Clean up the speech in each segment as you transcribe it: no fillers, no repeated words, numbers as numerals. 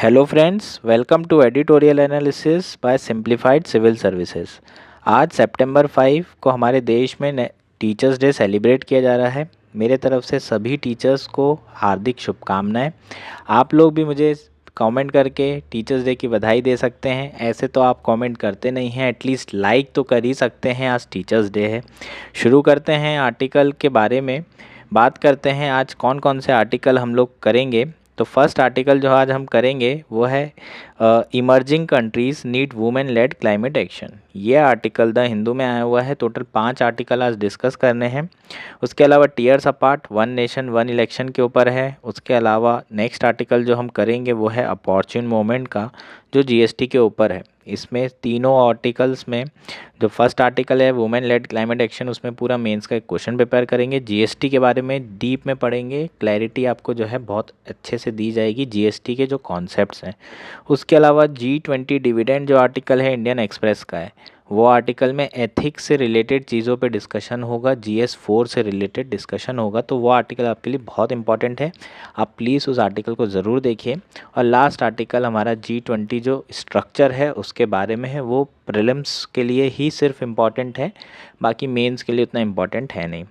Hello friends, welcome to editorial analysis by simplified civil services. आज सितंबर 5 को हमारे देश में टीचर्स डे सेलिब्रेट किया जा रहा है। मेरे तरफ से सभी टीचर्स को हार्दिक शुभकामनाएं। आप लोग भी मुझे कमेंट करके टीचर्स डे की बधाई दे सकते हैं। ऐसे तो आप कमेंट करते नहीं हैं, एटलीस्ट लाइक तो कर ही सकते हैं। आज टीचर्स डे है। शुरू करते हैं आर्टिकल के बारे में। बात करते हैं आज कौन कौन से आर्टिकल हम लोग करेंगे। तो फर्स्ट आर्टिकल जो आज हम करेंगे वो है emerging countries need women lead climate action. ये आर्टिकल द हिंदू में आया हुआ है। टोटल 5 आर्टिकल आज डिस्कस करने हैं। उसके अलावा tears apart, one nation one election के ऊपर है। उसके अलावा नेक्स्ट आर्टिकल जो हम करेंगे वो है अपॉर्चुन मोमेंट का, जो जीएसटी के ऊपर है। इसमें तीनों आर्टिकल्स में जो फर्स्ट आर्टिकल है वुमेन लेड क्लाइमेट एक्शन, उसमें पूरा मेंस का एक क्वेश्चन प्रिपेयर करेंगे। जीएसटी के बारे में डीप में पढ़ेंगे, क्लैरिटी आपको जो है बहुत अच्छे से दी जाएगी जीएसटी के जो कॉन्सेप्ट्स हैं। उसके अलावा G20 डिविडेंड जो आर्टिकल है इंडियन एक्सप्रेस का है, वो आर्टिकल में एथिक्स से रिलेटेड चीज़ों पे डिस्कशन होगा, GS4 से रिलेटेड डिस्कशन होगा। तो वो आर्टिकल आपके लिए बहुत इंपॉर्टेंट है। आप प्लीज़ उस आर्टिकल को ज़रूर देखिए। और लास्ट आर्टिकल हमारा G20 जो स्ट्रक्चर है उसके बारे में है। वो प्रीलिम्स के लिए ही सिर्फ इम्पॉर्टेंट है, बाकी मेंस के लिए उतना इम्पॉर्टेंट है नहीं।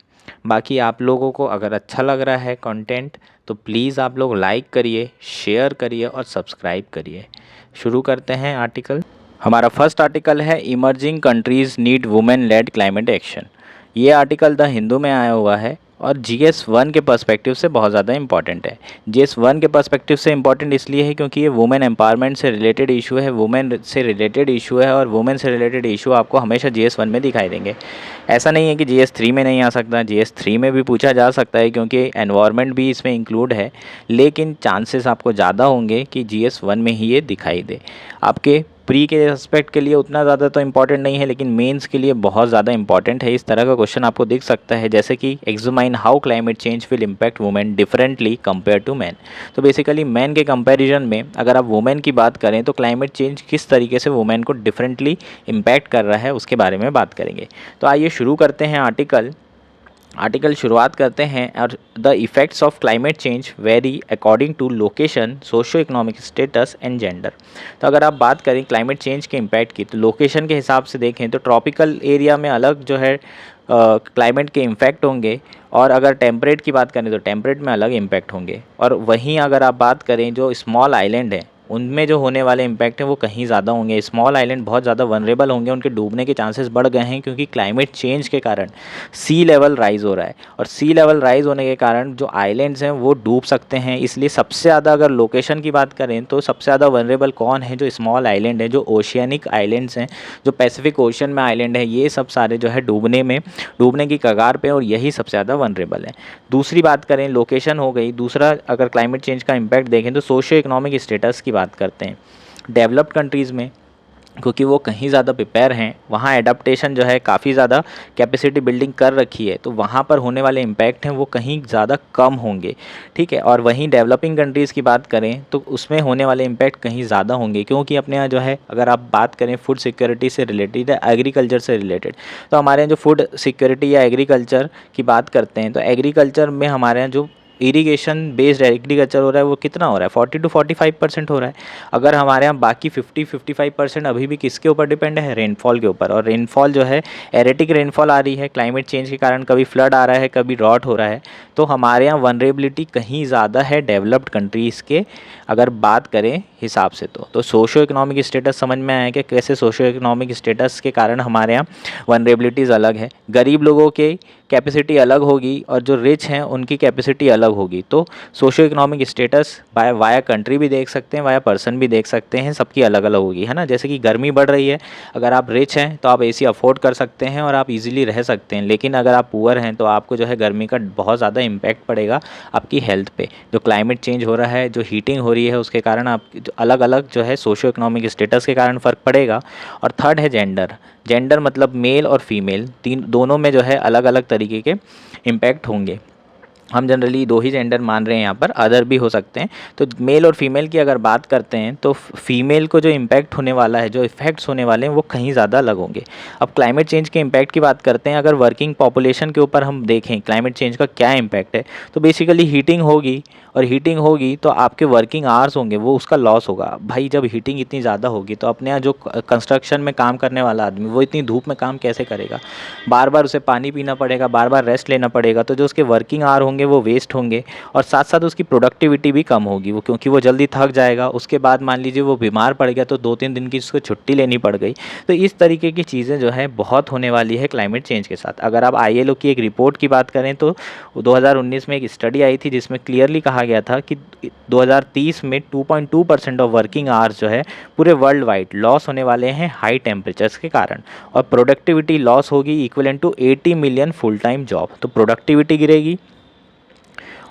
बाकी आप लोगों को अगर अच्छा लग रहा है कंटेंट तो प्लीज़ आप लोग लाइक करिए, शेयर करिए और सब्सक्राइब करिए। शुरू करते हैं आर्टिकल। हमारा फर्स्ट आर्टिकल है emerging countries need women lead climate action. ये आर्टिकल द हिंदू में आया हुआ है और GS1 के पर्सपेक्टिव से बहुत ज़्यादा इंपॉर्टेंट है। GS1 के पर्सपेक्टिव से इंपॉर्टेंट इसलिए है क्योंकि ये वुमेन एम्पावरमेंट से रिलेटेड इशू है, वुमेन से रिलेटेड इशू है और वुमेन से रिलेटेड इशू आपको हमेशा GS1 में दिखाई देंगे। ऐसा नहीं है कि GS3 में नहीं आ सकता, GS3 में भी पूछा जा सकता है क्योंकि एनवायरनमेंट भी इसमें इंक्लूड है, लेकिन चांसेस आपको ज़्यादा होंगे कि GS1 में ही ये दिखाई दे। आपके प्री के एस्पेक्ट के लिए उतना ज़्यादा तो इम्पॉर्टेंट नहीं है, लेकिन मेंस के लिए बहुत ज़्यादा इंपॉर्टेंट है। इस तरह का क्वेश्चन आपको दिख सकता है, जैसे कि examine how climate change will impact women differently compare to man. तो बेसिकली मैन के कंपैरिजन में अगर आप वुमेन की बात करें तो क्लाइमेट चेंज किस तरीके से वुमेन को डिफरेंटली इम्पैक्ट कर रहा है उसके बारे में बात करेंगे। तो आइए शुरू करते हैं आर्टिकल शुरुआत करते हैं। और the effects of climate change vary according to location, socio economic status and gender. तो अगर आप बात करें क्लाइमेट चेंज के इम्पैक्ट की तो लोकेशन के हिसाब से देखें तो ट्रॉपिकल एरिया में अलग जो है क्लाइमेट के इम्पैक्ट होंगे, और अगर टेम्परेट की बात करें तो टेम्परेट में अलग इम्पैक्ट होंगे। और वहीं अगर आप बात करें जो स्मॉल आइलैंड है उनमें जो होने वाले इम्पैक्ट हैं वो कहीं ज़्यादा होंगे। स्मॉल आइलैंड बहुत ज़्यादा वनरेबल होंगे, उनके डूबने के चांसेस बढ़ गए हैं क्योंकि क्लाइमेट चेंज के कारण सी लेवल राइज़ हो रहा है, और सी लेवल राइज़ होने के कारण जो आइलैंड्स हैं वो डूब सकते हैं। इसलिए सबसे ज़्यादा अगर लोकेशन की बात करें तो सबसे ज़्यादा वनरेबल कौन है? जो स्मॉल आइलैंड है, जो ओशियनिक आइलैंड्स हैं, जो पैसिफिक ओशन में आइलैंड है, ये सब सारे जो है डूबने की कगार पे, और यही सबसे ज़्यादा वनरेबल है। दूसरी बात करें, लोकेशन हो गई। दूसरा अगर क्लाइमेट चेंज का इम्पैक्ट देखें तो सोशो इकोनॉमिक स्टेटस की बात करते हैं। डेवलप्ड कंट्रीज़ में क्योंकि वो कहीं ज़्यादा प्रिपेयर हैं, वहाँ एडाप्टेशन जो है काफ़ी ज़्यादा कैपेसिटी बिल्डिंग कर रखी है, तो वहाँ पर होने वाले इम्पैक्ट हैं वो कहीं ज़्यादा कम होंगे। ठीक है। और वहीं डेवलपिंग कंट्रीज़ की बात करें तो उसमें होने वाले इम्पैक्ट कहीं ज़्यादा होंगे, क्योंकि अपने यहाँ जो है अगर आप बात करें फूड सिक्योरिटी से रिलेटेड या एग्रीकल्चर से रिलेटेड, तो हमारे यहाँ जो फूड सिक्योरिटी या एग्रीकल्चर की बात करते हैं तो एग्रीकल्चर में हमारे यहाँ जो इरिगेशन बेस्ड एग्रीकल्चर हो रहा है वो कितना हो रहा है? 40 to 45% हो रहा है। अगर हमारे यहाँ बाकी 50-55% अभी भी किसके ऊपर डिपेंड है? रेनफॉल के ऊपर। और रेनफॉल जो है एरेटिक रेनफॉल आ रही है क्लाइमेट चेंज के कारण, कभी फ्लड आ रहा है, कभी ड्रॉट हो रहा है। तो हमारे यहाँ वनरेबिलिटी कहीं ज़्यादा है डेवलप्ड कंट्रीज़ के अगर बात करें हिसाब से। तो सोशो इकोनॉमिक स्टेटस समझ में आया कि कैसे सोशो इकोनॉमिक स्टेटस के कारण हमारे यहाँ वनरेबिलिटीज़ अलग है। गरीब लोगों के कैपेसिटी अलग होगी और जो रिच हैं उनकी कैपेसिटी अलग होगी। तो socio economic status via country भी देख सकते हैं, वाया पर्सन भी देख सकते हैं, सबकी अलग अलग होगी, है ना। जैसे कि गर्मी बढ़ रही है, अगर आप रिच हैं तो आप एसी अफोर्ड कर सकते हैं और आप इजीली रह सकते हैं, लेकिन अगर आप पुअर हैं तो आपको जो है गर्मी का बहुत ज़्यादा इम्पैक्ट पड़ेगा आपकी हेल्थ पे। जो क्लाइमेट चेंज हो रहा है, जो हीटिंग हो रही है, उसके कारण आप अलग अलग जो है सोशो इकोनॉमिक स्टेटस के कारण फ़र्क पड़ेगा। और थर्ड है जेंडर मतलब मेल और फीमेल, दोनों में जो है अलग अलग तरीके के इम्पैक्ट होंगे। हम जनरली दो ही जेंडर मान रहे हैं यहाँ पर, अदर भी हो सकते हैं। तो मेल और फीमेल की अगर बात करते हैं तो फीमेल को जो इम्पैक्ट होने वाला है, जो इफ़ेक्ट्स होने वाले हैं वो कहीं ज़्यादा अलग होंगे। अब क्लाइमेट चेंज के इम्पैक्ट की बात करते हैं, अगर वर्किंग पॉपुलेशन के ऊपर हम देखें क्लाइमेट चेंज का क्या इम्पैक्ट है, तो बेसिकली हीटिंग होगी, और हीटिंग होगी तो आपके वर्किंग आवर्स होंगे वो उसका लॉस होगा। भाई जब हीटिंग इतनी ज़्यादा होगी तो अपने यहाँ जो कंस्ट्रक्शन में काम करने वाला आदमी वो इतनी धूप में काम कैसे करेगा, बार बार उसे पानी पीना पड़ेगा, बार बार रेस्ट लेना पड़ेगा, तो जो उसके वर्किंग आवर होंगे वो वेस्ट होंगे, और साथ साथ उसकी प्रोडक्टिविटी भी कम होगी, वो क्योंकि वो जल्दी थक जाएगा। उसके बाद मान लीजिए वो बीमार पड़ गया तो 2-3 दिन की उसको छुट्टी लेनी पड़ गई। तो इस तरीके की चीज़ें जो है बहुत होने वाली है क्लाइमेट चेंज के साथ। अगर आप ILO की एक रिपोर्ट की बात करें तो 2019 में एक स्टडी आई थी जिसमें क्लियरली कहा गया था कि 2030 में 2.2% ऑफ वर्किंग आवर्स जो है पूरे वर्ल्ड वाइड लॉस होने वाले हैं हाई टेम्परेचर्स के कारण, और प्रोडक्टिविटी लॉस होगी equivalent to 80 million full time job. तो प्रोडक्टिविटी गिरेगी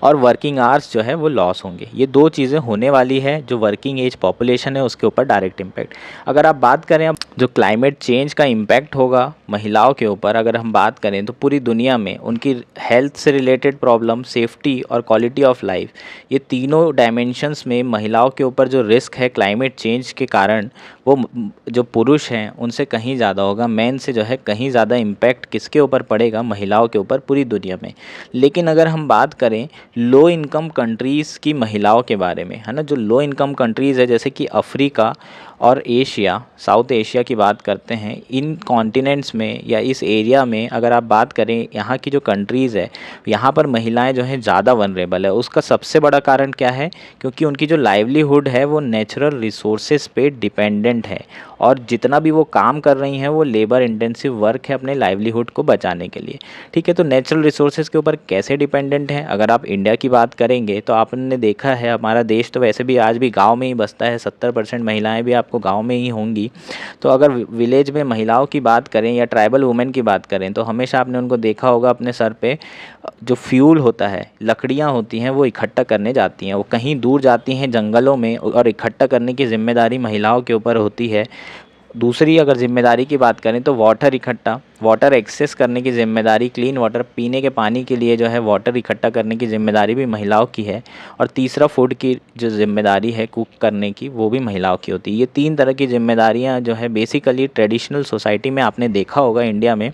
और वर्किंग आवर्स जो है वो लॉस होंगे। ये दो चीज़ें होने वाली है जो वर्किंग एज पॉपुलेशन है उसके ऊपर डायरेक्ट इम्पैक्ट। अगर आप बात करें अब जो क्लाइमेट चेंज का इम्पैक्ट होगा महिलाओं के ऊपर, अगर हम बात करें तो पूरी दुनिया में उनकी हेल्थ से रिलेटेड प्रॉब्लम, सेफ्टी और क्वालिटी ऑफ लाइफ, ये तीनों डायमेंशंस में महिलाओं के ऊपर जो रिस्क है क्लाइमेट चेंज के कारण, वो जो पुरुष हैं उनसे कहीं ज़्यादा होगा। मेन से जो है कहीं ज़्यादा इम्पैक्ट किसके ऊपर पड़ेगा, महिलाओं के ऊपर पूरी दुनिया में। लेकिन अगर हम बात करें लो इनकम कंट्रीज़ की महिलाओं के बारे में, है ना, जो लो इनकम कंट्रीज़ है जैसे कि अफ्रीका और एशिया, साउथ एशिया की बात करते हैं, इन कॉन्टिनेंट्स में या इस एरिया में अगर आप बात करें, यहाँ की जो कंट्रीज़ है यहाँ पर महिलाएं जो हैं ज़्यादा वनरेबल है। उसका सबसे बड़ा कारण क्या है, क्योंकि उनकी जो लाइवलीहुड है वो नेचुरल रिसोर्सेज पे डिपेंडेंट है, और जितना भी वो काम कर रही हैं वो लेबर इंटेंसिव वर्क है अपने लाइवलीहुड को बचाने के लिए। ठीक है, तो नेचुरल रिसोर्सेज के ऊपर कैसे डिपेंडेंट है, अगर आप इंडिया की बात करेंगे तो आपने देखा है हमारा देश तो वैसे भी आज भी गांव में ही बसता है, 70% महिलाएं भी आपको गांव में ही होंगी। तो अगर विलेज में महिलाओं की बात करें या ट्राइबल वुमेन की बात करें तो हमेशा आपने उनको देखा होगा अपने सर पे जो फ्यूल होता है, लकड़ियाँ होती हैं, वो इकट्ठा करने जाती हैं, वो कहीं दूर जाती हैं जंगलों में, और इकट्ठा करने की जिम्मेदारी महिलाओं के ऊपर होती है। दूसरी अगर जिम्मेदारी की बात करें तो वाटर एक्सेस करने की ज़िम्मेदारी, क्लीन वाटर पीने के पानी के लिए जो है वाटर इकट्ठा करने की ज़िम्मेदारी भी महिलाओं की है। और तीसरा फूड की जो ज़िम्मेदारी है कुक करने की, वो भी महिलाओं की होती है। ये 3 तरह की ज़िम्मेदारियाँ जो है बेसिकली ट्रेडिशनल सोसाइटी में आपने देखा होगा इंडिया में,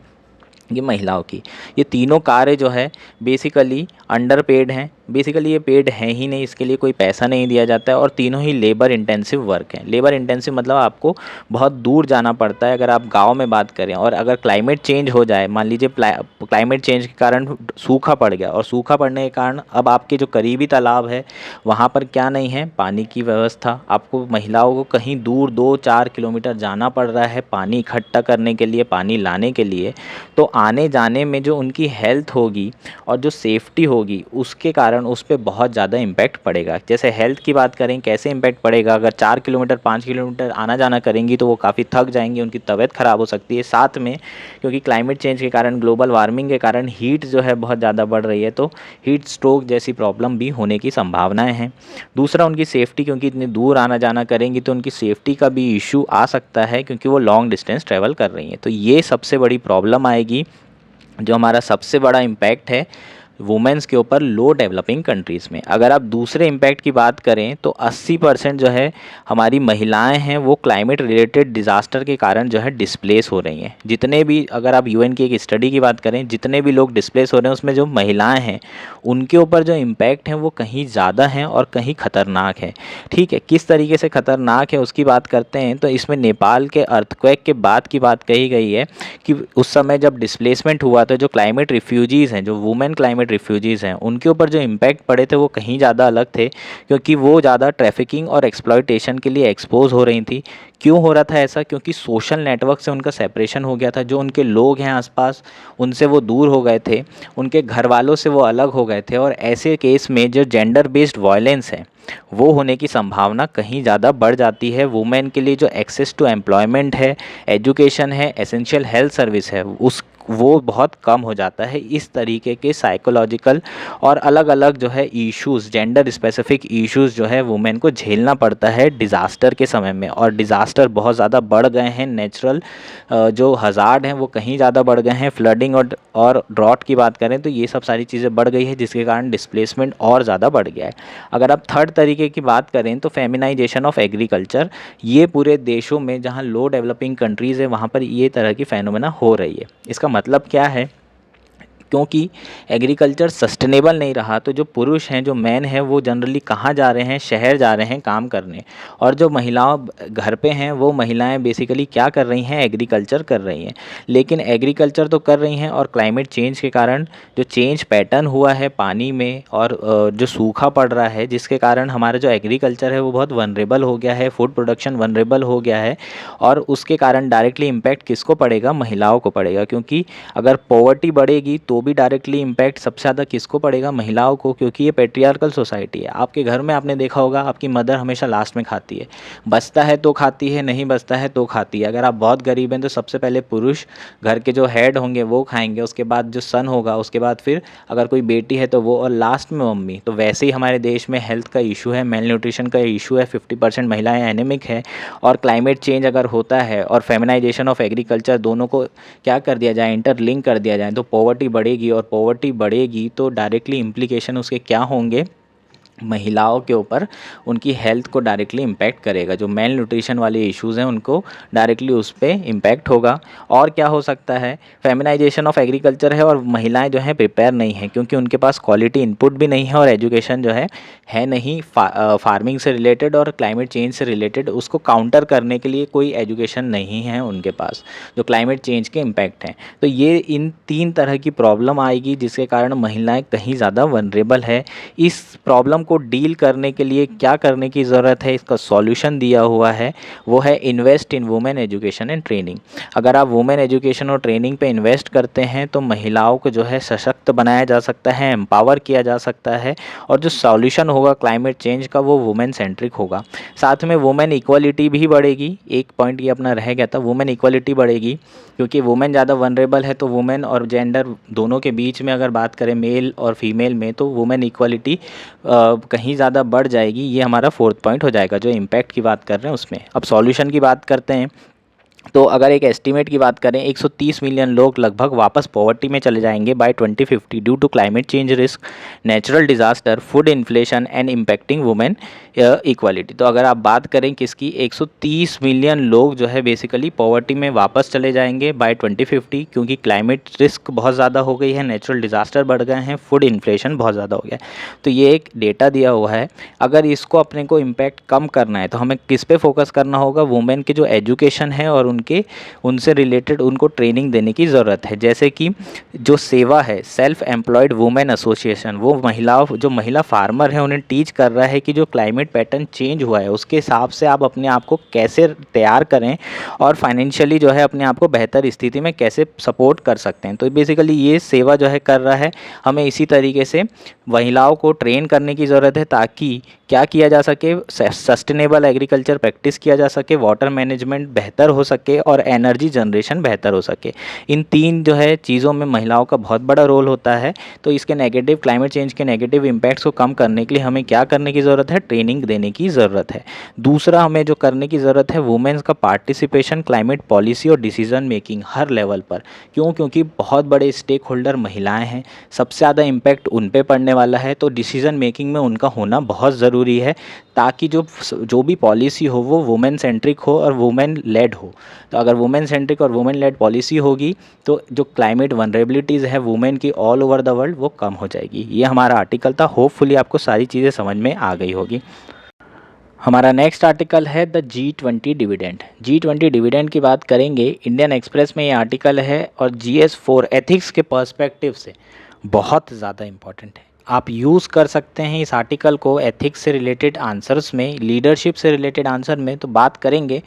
ये महिलाओं की ये तीनों कार्य जो है बेसिकली अंडर पेड हैं। बेसिकली ये पेड है ही नहीं, इसके लिए कोई पैसा नहीं दिया जाता है, और तीनों ही लेबर इंटेंसिव वर्क हैं। लेबर इंटेंसिव मतलब आपको बहुत दूर जाना पड़ता है अगर आप गांव में बात करें। और अगर क्लाइमेट चेंज हो जाए, मान लीजिए क्लाइमेट चेंज के कारण सूखा पड़ गया, और सूखा पड़ने के कारण अब आपके जो करीबी तालाब है वहाँ पर क्या नहीं है, पानी की व्यवस्था। आपको महिलाओं को कहीं दूर 2-4 किलोमीटर जाना पड़ रहा है पानी इकट्ठा करने के लिए, पानी लाने के लिए। तो आने जाने में जो उनकी हेल्थ होगी और जो सेफ्टी होगी उसके कारण उस पर बहुत ज़्यादा इम्पैक्ट पड़ेगा। जैसे हेल्थ की बात करें कैसे इम्पैक्ट पड़ेगा, अगर 4 किलोमीटर 5 किलोमीटर आना जाना करेंगी तो वो काफ़ी थक जाएंगी, उनकी तबीयत ख़राब हो सकती है। साथ में क्योंकि क्लाइमेट चेंज के कारण, ग्लोबल वार्मिंग के कारण हीट जो है बहुत ज़्यादा बढ़ रही है, तो हीट स्ट्रोक जैसी प्रॉब्लम भी होने की संभावनाएँ हैं। दूसरा उनकी सेफ्टी, क्योंकि इतनी दूर आना जाना करेंगी तो उनकी सेफ्टी का भी इशू आ सकता है, क्योंकि वो लॉन्ग डिस्टेंस ट्रैवल कर रही हैं। तो ये सबसे बड़ी प्रॉब्लम आएगी। जो हमारा सबसे बड़ा इम्पैक्ट है वुमेंस के ऊपर लो डेवलपिंग कंट्रीज़ में। अगर आप दूसरे इम्पैक्ट की बात करें तो 80% जो है हमारी महिलाएं हैं वो क्लाइमेट रिलेटेड डिज़ास्टर के कारण जो है डिस्प्लेस हो रही हैं। जितने भी, अगर आप UN की एक स्टडी की बात करें, जितने भी लोग डिस्प्लेस हो रहे हैं उसमें जो महिलाएं हैं उनके ऊपर जो इम्पैक्ट हैं वो कहीं ज़्यादा हैं और कहीं ख़तरनाक है। ठीक है, किस तरीके से ख़तरनाक है उसकी बात करते हैं। तो इसमें नेपाल के अर्थक्वेक के बाद की बात कही गई है कि उस समय जब डिस्प्लेसमेंट हुआ तो जो क्लाइमेट रिफ्यूजीज़ हैं, जो वुमेन क्लाइमेट रिफ्यूजीज़ हैं, उनके ऊपर जो इम्पैक्ट पड़े थे वो कहीं ज़्यादा अलग थे, क्योंकि वो ज़्यादा ट्रैफिकिंग और एक्सप्लॉयटेशन के लिए एक्सपोज हो रही थी। क्यों हो रहा था ऐसा, क्योंकि सोशल नेटवर्क से उनका सेपरेशन हो गया था। जो उनके लोग हैं आसपास उनसे वो दूर हो गए थे, उनके घर वालों से वो अलग हो गए थे। और ऐसे केस में जो जेंडर बेस्ड वायलेंस है, वो होने की संभावना कहीं ज़्यादा बढ़ जाती है। वुमेन के लिए जो एक्सेस टू एम्प्लॉयमेंट है, एजुकेशन है, एसेंशियल हेल्थ सर्विस है, उस वो बहुत कम हो जाता है। इस तरीके के साइकोलॉजिकल और अलग अलग जो है इश्यूज़, जेंडर स्पेसिफिक इश्यूज़ जो है वुमेन को झेलना पड़ता है डिज़ास्टर के समय में। और डिज़ास्टर बहुत ज़्यादा बढ़ गए हैं, नेचुरल जो हज़ार्ड हैं वो कहीं ज़्यादा बढ़ गए हैं। फ्लडिंग और ड्रॉट की बात करें तो ये सब सारी चीज़ें बढ़ गई है, जिसके कारण डिस्प्लेसमेंट और ज़्यादा बढ़ गया है। अगर आप थर्ड तरीके की बात करें तो फेमिनाइजेशन ऑफ एग्रीकल्चर, ये पूरे देशों में जहाँ लो डेवलपिंग कंट्रीज़ है वहाँ पर ये तरह की फेनोमेना हो रही है। इसका मतलब क्या है, क्योंकि एग्रीकल्चर सस्टेनेबल नहीं रहा तो जो पुरुष हैं, जो मैन हैं, वो जनरली कहाँ जा रहे हैं, शहर जा रहे हैं काम करने। और जो महिलाओं घर पे हैं वो महिलाएं बेसिकली क्या कर रही हैं, एग्रीकल्चर कर रही हैं। लेकिन एग्रीकल्चर तो कर रही हैं और क्लाइमेट चेंज के कारण जो चेंज पैटर्न हुआ है पानी में और जो सूखा पड़ रहा है, जिसके कारण हमारा जो एग्रीकल्चर है वो बहुत वनरेबल हो गया है, फूड प्रोडक्शन वनरेबल हो गया है। और उसके कारण डायरेक्टली इम्पैक्ट किसको पड़ेगा, महिलाओं को पड़ेगा। क्योंकि अगर पॉवर्टी बढ़ेगी तो भी डायरेक्टली इम्पैक्ट सबसे ज़्यादा किसको पड़ेगा, महिलाओं को। क्योंकि ये पेट्रियार्कल सोसाइटी है। आपके घर में आपने देखा होगा आपकी मदर हमेशा लास्ट में खाती है, बचता है तो खाती है, नहीं बचता है तो खाती है। अगर आप बहुत गरीब हैं तो सबसे पहले पुरुष घर के जो हेड होंगे वो खाएंगे, उसके बाद जो सन होगा, उसके बाद फिर अगर कोई बेटी है तो वो, और लास्ट में मम्मी। तो वैसे ही हमारे देश में हेल्थ का इशू है, मेल न्यूट्रिशन का इशू है, 50% महिलाएं एनेमिक है। और क्लाइमेट चेंज अगर होता है और फेमिनाइजेशन ऑफ एग्रीकल्चर, दोनों को क्या कर दिया जाए, इंटरलिंक कर दिया जाए, तो पॉवर्टी बढ़ेगी। और पॉवर्टी बढ़ेगी तो डायरेक्टली इम्प्लीकेशन उसके क्या होंगे, महिलाओं के ऊपर उनकी हेल्थ को डायरेक्टली इम्पैक्ट करेगा। जो मेल न्यूट्रिशन वाले इश्यूज़ हैं उनको डायरेक्टली उस पर इम्पैक्ट होगा। और क्या हो सकता है, फेमिनाइजेशन ऑफ एग्रीकल्चर है और महिलाएं जो हैं प्रिपेयर नहीं हैं, क्योंकि उनके पास क्वालिटी इनपुट भी नहीं है और एजुकेशन जो है नहीं फार्मिंग से रिलेटेड और क्लाइमेट चेंज से रिलेटेड। उसको काउंटर करने के लिए कोई एजुकेशन नहीं है उनके पास, जो क्लाइमेट चेंज के इम्पैक्ट हैं। तो ये इन 3 तरह की प्रॉब्लम आएगी, जिसके कारण महिलाएं कहीं ज़्यादा वनरेबल है। इस प्रॉब्लम को डील करने के लिए क्या करने की ज़रूरत है, इसका सॉल्यूशन दिया हुआ है, वो है invest in women education and training. अगर आप वुमेन एजुकेशन और ट्रेनिंग पे इन्वेस्ट करते हैं तो महिलाओं को जो है सशक्त बनाया जा सकता है, एम्पावर किया जा सकता है। और जो सॉल्यूशन होगा क्लाइमेट चेंज का वो वुमेन सेंट्रिक होगा। साथ में वुमेन इक्वलिटी भी बढ़ेगी। एक पॉइंट ये अपना रह गया था, वुमेन इक्वलिटी बढ़ेगी, क्योंकि वुमेन ज़्यादा वनरेबल है। तो वुमेन और जेंडर दोनों के बीच में अगर बात करें मेल और फीमेल में, तो वुमेन इक्वलिटी कहीं ज़्यादा बढ़ जाएगी। ये हमारा 4th पॉइंट हो जाएगा जो इम्पैक्ट की बात कर रहे हैं उसमें। अब सॉल्यूशन की बात करते हैं। तो अगर एक एस्टीमेट की बात करें, 130 मिलियन लोग लगभग वापस पॉवर्टी में चले जाएंगे by 2050 due to climate change risk, natural disaster, food inflation and impacting women equality. तो अगर आप बात करें किसकी, 130 मिलियन लोग जो है बेसिकली पॉवर्टी में वापस चले जाएंगे बाय 2050, क्योंकि क्लाइमेट रिस्क बहुत ज़्यादा हो गई है, नेचुरल डिजास्टर बढ़ गए हैं, फूड इन्फ्लेशन बहुत ज़्यादा हो गया है। तो ये एक डेटा दिया हुआ है। अगर इसको अपने को इम्पैक्ट कम करना है तो हमें किस पे फोकस करना होगा, वुमेन के जो एजुकेशन है और उनसे रिलेटेड उनको ट्रेनिंग देने की ज़रूरत है। जैसे कि जो सेवा है, सेल्फ एम्प्लॉयड वुमेन एसोसिएशन, वो जो महिला फार्मर हैं उन्हें टीच कर रहा है कि जो क्लाइमेट पैटर्न चेंज हुआ है उसके हिसाब से आप अपने आप को कैसे तैयार करें और फाइनेंशियली जो है अपने आप को बेहतर स्थिति में कैसे सपोर्ट कर सकते हैं। तो बेसिकली ये सेवा जो है कर रहा है। हमें इसी तरीके से महिलाओं को ट्रेन करने की ज़रूरत है ताकि क्या किया जा सके, सस्टेनेबल एग्रीकल्चर प्रैक्टिस किया जा सके, वाटर मैनेजमेंट बेहतर हो सके और एनर्जी जनरेशन बेहतर हो सके। इन 3 जो है चीज़ों में महिलाओं का बहुत बड़ा रोल होता है। तो इसके नेगेटिव, क्लाइमेट चेंज के नेगेटिव इम्पैक्ट्स को कम करने के लिए हमें क्या करने की ज़रूरत है, ट्रेनिंग देने की ज़रूरत है। दूसरा हमें जो करने की ज़रूरत है, वुमेन्स का पार्टिसिपेशन क्लाइमेट पॉलिसी और डिसीजन मेकिंग हर लेवल पर। क्योंकि बहुत बड़े स्टेक होल्डर महिलाएँ हैं, सबसे ज़्यादा इम्पैक्ट उन पे पड़ने वाला है। तो डिसीजन मेकिंग में उनका होना बहुत ज़रूरी है ताकि जो भी पॉलिसी हो वो वुमेन सेंट्रिक हो और वुमेन लेड हो। तो अगर वुमेन सेंट्रिक और वुमेन लेड पॉलिसी होगी तो जो क्लाइमेट वनरेबिलिटीज़ है वुमेन की ऑल ओवर द वर्ल्ड वो कम हो जाएगी। ये हमारा आर्टिकल था। होपफुली आपको सारी चीज़ें समझ में आ गई होगी। हमारा नेक्स्ट आर्टिकल है the G20 dividend. G20 dividend की बात करेंगे, इंडियन एक्सप्रेस में ये आर्टिकल है और GS4 एथिक्स के पर्सपेक्टिव से बहुत ज़्यादा इम्पॉर्टेंट है। आप यूज़ कर सकते हैं इस आर्टिकल को एथिक्स से रिलेटेड आंसर्स में, लीडरशिप से रिलेटेड आंसर में। तो बात करेंगे,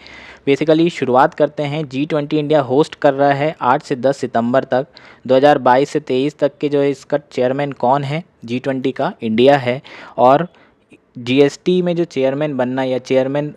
बेसिकली शुरुआत करते हैं। G20 इंडिया होस्ट कर रहा है 8 से 10 सितंबर तक। 2022 से 23 तक के जो इसका चेयरमैन कौन है G20 का, इंडिया है। और जीएसटी में जो चेयरमैन बनना या चेयरमैन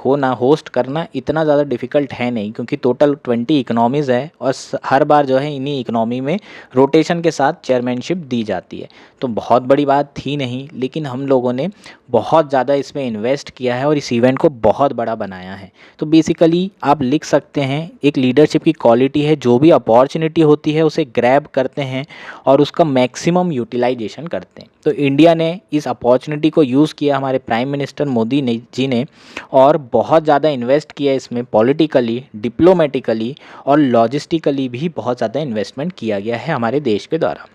होना, होस्ट करना इतना ज़्यादा डिफ़िकल्ट है नहीं, क्योंकि टोटल 20 इकोनॉमीज़ है और हर बार जो है इन्हीं इकोनॉमी में रोटेशन के साथ चेयरमैनशिप दी जाती है। तो बहुत बड़ी बात थी नहीं, लेकिन हम लोगों ने बहुत ज़्यादा इसमें इन्वेस्ट किया है और इस इवेंट को बहुत बड़ा बनाया है। तो बेसिकली आप लिख सकते हैं, एक लीडरशिप की क्वालिटी है, जो भी अपॉर्चुनिटी होती है उसे ग्रैब करते हैं और उसका मैक्सिमम यूटिलाइजेशन करते हैं। तो इंडिया ने इस अपॉर्चुनिटी को यूज़ किया, हमारे प्राइम मिनिस्टर मोदी जी ने, और बहुत ज़्यादा इन्वेस्ट किया इसमें, पॉलिटिकली, डिप्लोमेटिकली और लॉजिस्टिकली भी बहुत ज़्यादा इन्वेस्टमेंट किया गया है हमारे देश के द्वारा।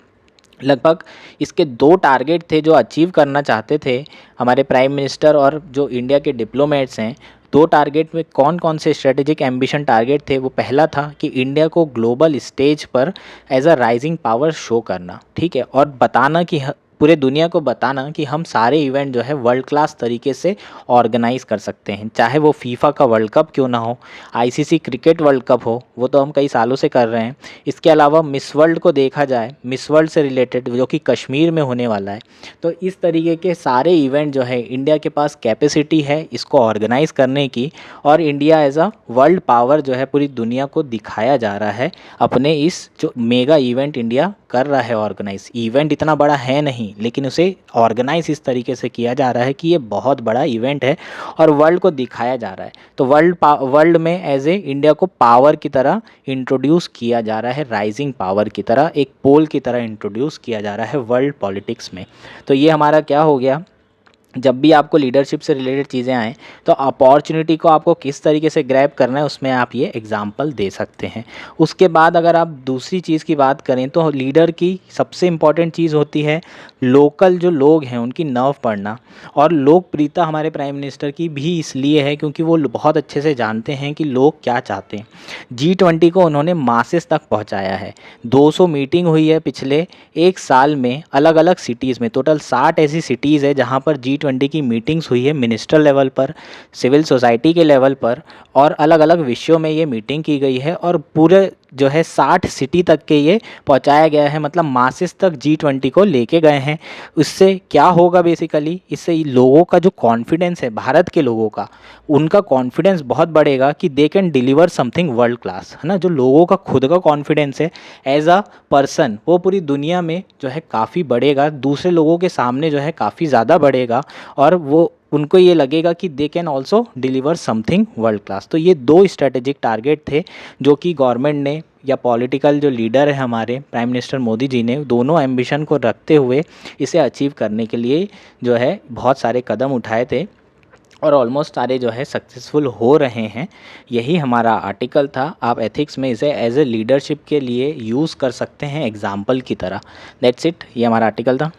लगभग इसके 2 टारगेट थे जो अचीव करना चाहते थे हमारे प्राइम मिनिस्टर और जो इंडिया के डिप्लोमेट्स हैं। 2 टारगेट में कौन कौन से स्ट्रेटेजिक एम्बिशन टारगेट थे? वो पहला था कि इंडिया को ग्लोबल स्टेज पर as a rising power show करना, ठीक है, और बताना कि पूरे दुनिया को बताना कि हम सारे इवेंट जो है वर्ल्ड क्लास तरीके से ऑर्गेनाइज़ कर सकते हैं, चाहे वो फीफा का वर्ल्ड कप क्यों ना हो, आईसीसी क्रिकेट वर्ल्ड कप हो, वो तो हम कई सालों से कर रहे हैं। इसके अलावा मिस वर्ल्ड को देखा जाए, मिस वर्ल्ड से रिलेटेड जो कि कश्मीर में होने वाला है। तो इस तरीके के सारे इवेंट जो है इंडिया के पास कैपेसिटी है इसको ऑर्गेनाइज़ करने की, और India as a world power जो है पूरी दुनिया को दिखाया जा रहा है अपने इस जो मेगा इवेंट इंडिया कर रहा है ऑर्गेनाइज। इवेंट इतना बड़ा है नहीं, लेकिन उसे ऑर्गेनाइज इस तरीके से किया जा रहा है कि ये बहुत बड़ा इवेंट है और वर्ल्ड को दिखाया जा रहा है। तो वर्ल्ड में एज ए इंडिया को पावर की तरह इंट्रोड्यूस किया जा रहा है, राइजिंग पावर की तरह, एक पोल की तरह इंट्रोड्यूस किया जा रहा है वर्ल्ड पॉलिटिक्स में। तो ये हमारा क्या हो गया, जब भी आपको लीडरशिप से रिलेटेड चीज़ें आएँ तो अपॉर्चुनिटी को आपको किस तरीके से ग्रैब करना है उसमें आप ये एग्जांपल दे सकते हैं। उसके बाद अगर आप दूसरी चीज़ की बात करें तो लीडर की सबसे इम्पॉर्टेंट चीज़ होती है लोकल जो लोग हैं उनकी नर्व पढ़ना। और लोकप्रियता हमारे प्राइम मिनिस्टर की भी इसलिए है क्योंकि वो बहुत अच्छे से जानते हैं कि लोग क्या चाहते हैं। G20 को उन्होंने मासेस तक पहुँचाया है। 200 मीटिंग हुई है पिछले 1 साल में अलग अलग सिटीज़ में। टोटल 60 ऐसी सिटीज़ है जहाँ पर G20 की मीटिंग्स हुई है, मिनिस्टर लेवल पर, सिविल सोसाइटी के लेवल पर, और अलग अलग विषयों में ये मीटिंग की गई है और पूरे जो है 60 सिटी तक के ये पहुंचाया गया है, मतलब मासेस तक G20 को लेके गए हैं। इससे क्या होगा बेसिकली, इससे लोगों का जो कॉन्फिडेंस है, भारत के लोगों का, उनका कॉन्फिडेंस बहुत बढ़ेगा कि they can deliver something world class, है ना। जो लोगों का खुद का कॉन्फिडेंस है एज अ पर्सन, वो पूरी दुनिया में जो है काफ़ी बढ़ेगा, दूसरे लोगों के सामने जो है काफ़ी ज़्यादा बढ़ेगा, और वो उनको ये लगेगा कि they can also deliver something world class. तो ये 2 स्ट्रेटेजिक टारगेट थे जो कि गवर्नमेंट ने या पॉलिटिकल जो लीडर है हमारे प्राइम मिनिस्टर मोदी जी ने, दोनों एम्बिशन को रखते हुए इसे अचीव करने के लिए जो है बहुत सारे कदम उठाए थे और ऑलमोस्ट सारे जो है सक्सेसफुल हो रहे हैं। यही हमारा आर्टिकल था। आप एथिक्स में इसे एज ए लीडरशिप के लिए यूज़ कर सकते हैं एग्जाम्पल की तरह। दैट्स इट, ये हमारा आर्टिकल था।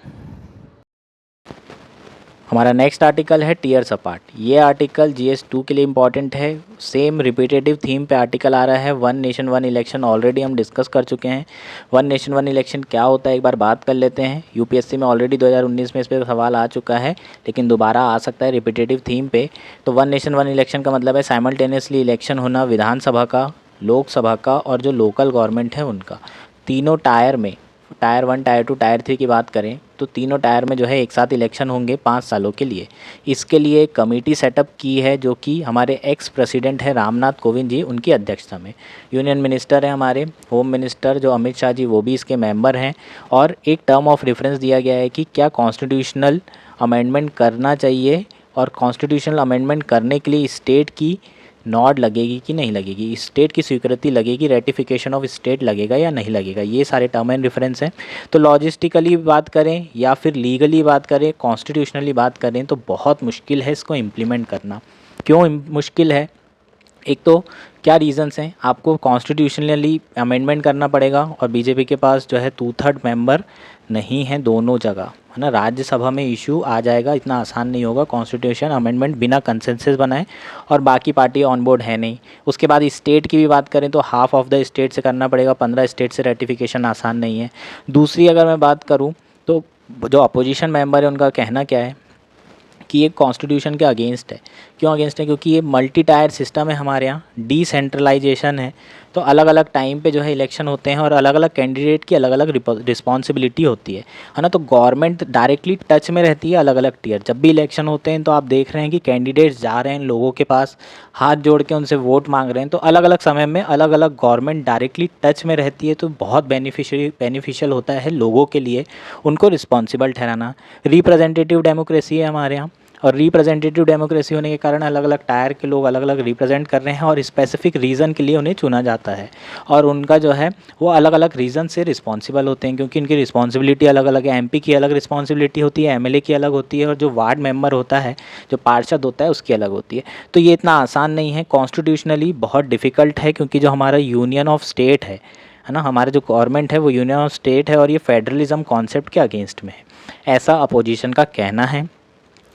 हमारा नेक्स्ट आर्टिकल है टीयर्स अपार्ट। ये आर्टिकल GS2 के लिए इम्पॉर्टेंट है। सेम रिपीटेटिव थीम पे आर्टिकल आ रहा है। One nation one election already हम डिस्कस कर चुके हैं। वन नेशन वन इलेक्शन क्या होता है एक बार बात कर लेते हैं। यूपीएससी में ऑलरेडी 2019 में इस पर सवाल आ चुका है, लेकिन दोबारा आ सकता है रिपीटेटिव थीम पे। तो वन नेशन वन इलेक्शन का मतलब है साइमल्टेनियसली इलेक्शन होना विधानसभा का, लोकसभा का और जो लोकल गवर्नमेंट है उनका। तीनों टायर में, टायर 1, टायर 2, टायर 3 की बात करें तो तीनों टायर में जो है एक साथ इलेक्शन होंगे 5 सालों के लिए। इसके लिए कमेटी सेटअप की है जो कि हमारे एक्स प्रेसिडेंट है रामनाथ कोविंद जी, उनकी अध्यक्षता में। यूनियन मिनिस्टर है हमारे होम मिनिस्टर जो अमित शाह जी, वो भी इसके मेंबर हैं। और एक टर्म ऑफ रेफरेंस दिया गया है कि क्या कॉन्स्टिट्यूशनल अमेंडमेंट करना चाहिए, और कॉन्स्टिट्यूशनल अमेंडमेंट करने के लिए स्टेट की नॉड लगेगी कि नहीं लगेगी, स्टेट की स्वीकृति लगेगी, रेटिफिकेशन ऑफ स्टेट लगेगा या नहीं लगेगा। ये सारे टर्म एंड रेफरेंस हैं। तो लॉजिस्टिकली बात करें या फिर लीगली बात करें, कॉन्स्टिट्यूशनली बात करें तो बहुत मुश्किल है इसको इम्प्लीमेंट करना। क्यों मुश्किल है? एक तो क्या रीज़न्स हैं, आपको कॉन्स्टिट्यूशनली अमेंडमेंट करना पड़ेगा और बीजेपी के पास जो है 2/3 मेंबर नहीं है दोनों जगह, है ना। राज्यसभा में इशू आ जाएगा, इतना आसान नहीं होगा कॉन्स्टिट्यूशन अमेंडमेंट बिना कंसेंसस बनाए, और बाकी पार्टी ऑन बोर्ड है नहीं। उसके बाद स्टेट की भी बात करें तो हाफ ऑफ द स्टेट से करना पड़ेगा, 15 स्टेट से रेटिफिकेशन आसान नहीं है। दूसरी अगर मैं बात करूँ तो जो अपोजिशन मेंबर है उनका कहना क्या है कि ये कॉन्स्टिट्यूशन के अगेंस्ट है, क्यों अगेंस्ट है? क्योंकि ये मल्टी टायर सिस्टम है हमारे यहाँ, डिसेंट्रलाइजेशन है, तो अलग अलग टाइम पे जो है इलेक्शन होते हैं और अलग अलग कैंडिडेट की अलग अलग रिस्पॉन्सिबिलिटी होती है ना। तो गवर्नमेंट डायरेक्टली टच में रहती है अलग अलग टीयर। जब भी इलेक्शन होते हैं तो आप देख रहे हैं कि कैंडिडेट्स जा रहे हैं लोगों के पास, हाथ जोड़ के उनसे वोट मांग रहे हैं। तो अलग अलग समय में अलग अलग गवर्नमेंट डायरेक्टली टच में रहती है, तो बहुत बेनिफिशियल होता है लोगों के लिए उनको रिस्पॉन्सिबल ठहराना। रिप्रेजेंटेटिव डेमोक्रेसी है हमारे यहाँ, और रिप्रेजेंटेटिव डेमोक्रेसी होने के कारण अलग अलग टायर के लोग अलग अलग रिप्रेजेंट कर रहे हैं और स्पेसिफिक रीज़न के लिए उन्हें चुना जाता है, और उनका जो है वो अलग अलग रीज़न से रिस्पॉन्सिबल होते हैं, क्योंकि इनकी रिस्पॉन्सिबिलिटी अलग अलग है। एमपी की अलग रिस्पॉन्सिबिलिटी होती है, एमएलए की अलग होती है, और जो वार्ड मेंबर होता है, जो पार्षद होता है, उसकी अलग होती है। तो ये इतना आसान नहीं है, कॉन्स्टिट्यूशनली बहुत डिफ़िकल्ट है, क्योंकि जो हमारा यूनियन ऑफ स्टेट है ना, हमारा जो गवर्नमेंट है वो यूनियन ऑफ स्टेट है, और ये फेडरलिज्म कॉन्सेप्ट के अगेंस्ट में है, ऐसा अपोजिशन का कहना है।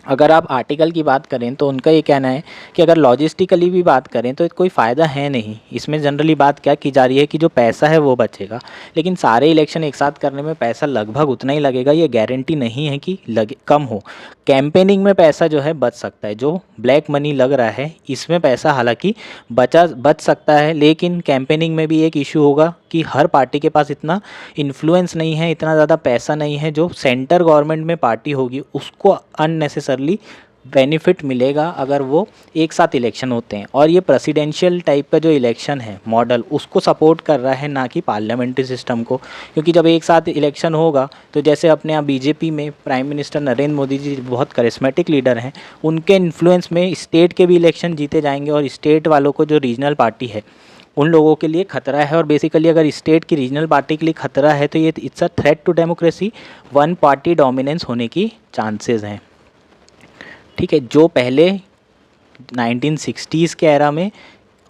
अगर आप आर्टिकल की बात करें तो उनका ये कहना है कि अगर लॉजिस्टिकली भी बात करें तो कोई फ़ायदा है नहीं इसमें। जनरली बात क्या की जा रही है कि जो पैसा है वो बचेगा, लेकिन सारे इलेक्शन एक साथ करने में पैसा लगभग उतना ही लगेगा, ये गारंटी नहीं है कि लगे कम हो। कैंपेनिंग में पैसा जो है बच सकता है, जो ब्लैक मनी लग रहा है इसमें पैसा हालांकि बच सकता है, लेकिन कैंपेनिंग में भी एक इशू होगा कि हर पार्टी के पास इतना इन्फ्लुएंस नहीं है, इतना ज़्यादा पैसा नहीं है। जो सेंटर गवर्नमेंट में पार्टी होगी उसको अननेसेसरली बेनिफिट मिलेगा अगर वो एक साथ इलेक्शन होते हैं, और ये प्रेसिडेंशियल टाइप का जो इलेक्शन है मॉडल उसको सपोर्ट कर रहा है, ना कि पार्लियामेंट्री सिस्टम को। क्योंकि जब एक साथ इलेक्शन होगा तो जैसे अपने यहाँ बीजेपी में प्राइम मिनिस्टर नरेंद्र मोदी जी बहुत करिस्मेटिक लीडर हैं, उनके इन्फ्लुएंस में स्टेट के भी इलेक्शन जीते जाएंगे, और स्टेट वालों को जो रीजनल पार्टी है उन लोगों के लिए खतरा है। और बेसिकली अगर स्टेट की रीजनल पार्टी के लिए खतरा है तो ये it's a threat to democracy, one party dominance होने की चांसेस हैं। ठीक है, जो पहले 1960s के एरा में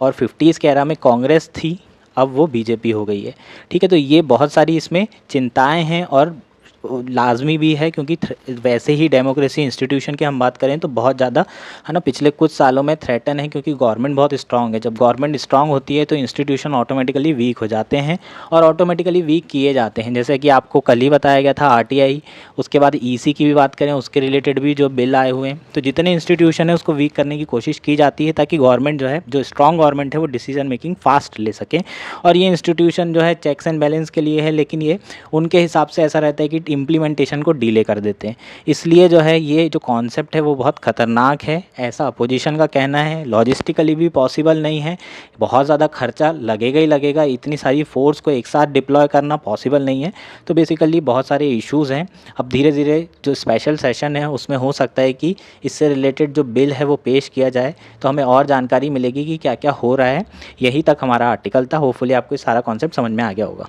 और 50s के एरा में कांग्रेस थी, अब वो बीजेपी हो गई है। ठीक है, तो ये बहुत सारी इसमें चिंताएं हैं और लाजमी भी है, क्योंकि वैसे ही डेमोक्रेसी इंस्टीट्यूशन की हम बात करें तो बहुत ज़्यादा है ना पिछले कुछ सालों में थ्रेटन है, क्योंकि गवर्नमेंट बहुत स्ट्रांग है। जब गवर्नमेंट स्ट्रांग होती है तो इंस्टीट्यूशन ऑटोमेटिकली वीक हो जाते हैं और ऑटोमेटिकली वीक किए जाते हैं। जैसे कि आपको कल ही बताया गया था आरटीआई, उसके बाद ईसी की भी बात करें, उसके रिलेटेड भी जो बिल आए हुए हैं, तो जितने इंस्टीट्यूशन है उसको वीक करने की कोशिश की जाती है, ताकि गवर्नमेंट जो है, जो स्ट्रांग गवर्नमेंट है, वो डिसीजन मेकिंग फास्ट ले सके। और ये इंस्टीट्यूशन जो है चेक्स एंड बैलेंस के लिए है, लेकिन ये उनके हिसाब से ऐसा रहता है कि इम्प्लीमेंटेशन को डिले कर देते हैं। इसलिए जो है ये जो कॉन्सेप्ट है वो बहुत ख़तरनाक है, ऐसा अपोजिशन का कहना है। लॉजिस्टिकली भी पॉसिबल नहीं है, बहुत ज़्यादा खर्चा लगेगा ही लगेगा, इतनी सारी फोर्स को एक साथ डिप्लॉय करना पॉसिबल नहीं है। तो बेसिकली बहुत सारे इश्यूज़ हैं। अब धीरे धीरे जो स्पेशल सेशन है उसमें हो सकता है कि इससे रिलेटेड जो बिल है वो पेश किया जाए, तो हमें और जानकारी मिलेगी कि क्या क्या हो रहा है। यही तक हमारा आर्टिकल था, होपफुली आपको सारा कॉन्सेप्ट समझ में आ गया होगा।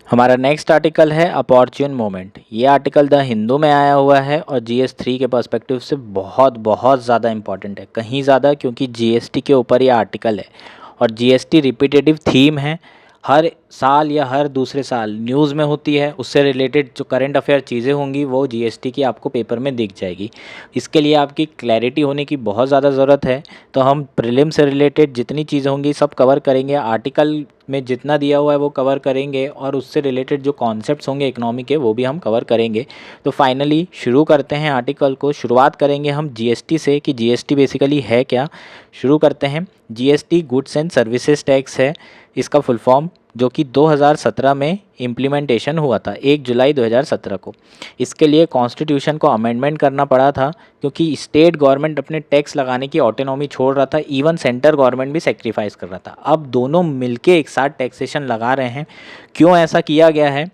हमारा नेक्स्ट आर्टिकल है अपॉर्चुन मोमेंट। ये आर्टिकल द हिंदू में आया हुआ है और GS3 के पर्सपेक्टिव से बहुत बहुत ज़्यादा इंपॉर्टेंट है, कहीं ज़्यादा, क्योंकि GST के ऊपर ये आर्टिकल है और GST रिपीटेटिव थीम है। हर साल या हर दूसरे साल न्यूज़ में होती है, उससे रिलेटेड जो करंट अफेयर चीज़ें होंगी वो GST की आपको पेपर में दिख जाएगी। इसके लिए आपकी क्लैरिटी होने की बहुत ज़्यादा ज़रूरत है। तो हम प्रीलिम से रिलेटेड जितनी चीज़ें होंगी सब कवर करेंगे, आर्टिकल में जितना दिया हुआ है वो कवर करेंगे, और उससे रिलेटेड जो कॉन्सेप्ट्स होंगे इकोनॉमी के वो भी हम कवर करेंगे। तो फाइनली शुरू करते हैं आर्टिकल को। शुरुआत करेंगे हम GST से कि GST बेसिकली है क्या। शुरू करते हैं। GST goods and services tax है इसका फुल फॉर्म, जो कि 2017 में इम्प्लीमेंटेशन हुआ था, 1 जुलाई 2017 को। इसके लिए कॉन्स्टिट्यूशन को अमेंडमेंट करना पड़ा था, क्योंकि स्टेट गवर्नमेंट अपने टैक्स लगाने की ऑटोनॉमी छोड़ रहा था, इवन सेंटर गवर्नमेंट भी सेक्रीफाइस कर रहा था। अब दोनों मिलके एक साथ टैक्सेशन लगा रहे हैं। क्यों ऐसा किया गया है?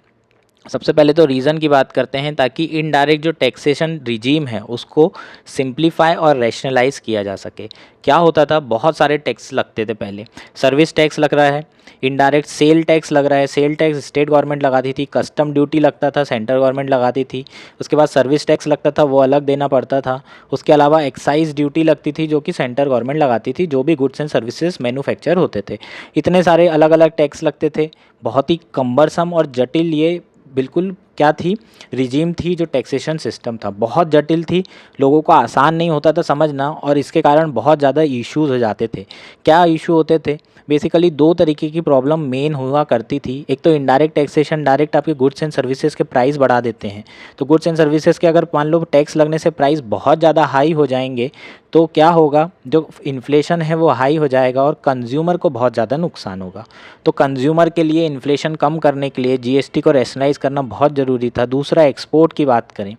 सबसे पहले तो रीज़न की बात करते हैं, ताकि इनडायरेक्ट जो टैक्सेशन रिजीम है उसको सिंप्लीफाई और रैशनलाइज किया जा सके। क्या होता था, बहुत सारे टैक्स लगते थे पहले। सर्विस टैक्स लग रहा है, इनडायरेक्ट सेल टैक्स लग रहा है, सेल टैक्स स्टेट गवर्नमेंट लगाती थी, कस्टम ड्यूटी लगता था सेंट्रल गवर्नमेंट लगाती थी, उसके बाद सर्विस टैक्स लगता था वो अलग देना पड़ता था, उसके अलावा एक्साइज ड्यूटी लगती थी जो कि सेंट्रल गवर्नमेंट लगाती थी, जो भी गुड्स एंड सर्विसेज मैन्युफैक्चर होते थे। इतने सारे अलग अलग टैक्स लगते थे, बहुत ही कम्बरसम और जटिल ये बिल्कुल क्या थी, रिजीम थी। जो टैक्सेशन सिस्टम था बहुत जटिल थी, लोगों को आसान नहीं होता था समझना, और इसके कारण बहुत ज़्यादा इश्यूज़ हो जाते थे। क्या इशू होते थे? बेसिकली दो तरीके की प्रॉब्लम मेन हुआ करती थी। एक तो इनडायरेक्ट टैक्सेशन, डायरेक्ट आपके गुड्स एंड सर्विसेज के प्राइस बढ़ा देते हैं। तो गुड्स एंड सर्विसेज के अगर मान लो टैक्स लगने से प्राइस बहुत ज़्यादा हाई हो जाएंगे, तो क्या होगा, जो इन्फ्लेशन है वो हाई हो जाएगा और कंज्यूमर को बहुत ज़्यादा नुकसान होगा। तो कंज्यूमर के लिए इन्फ्लेशन कम करने के लिए जीएसटी को रैशनलाइज करना बहुत ज़रूरी था। दूसरा, एक्सपोर्ट की बात करें,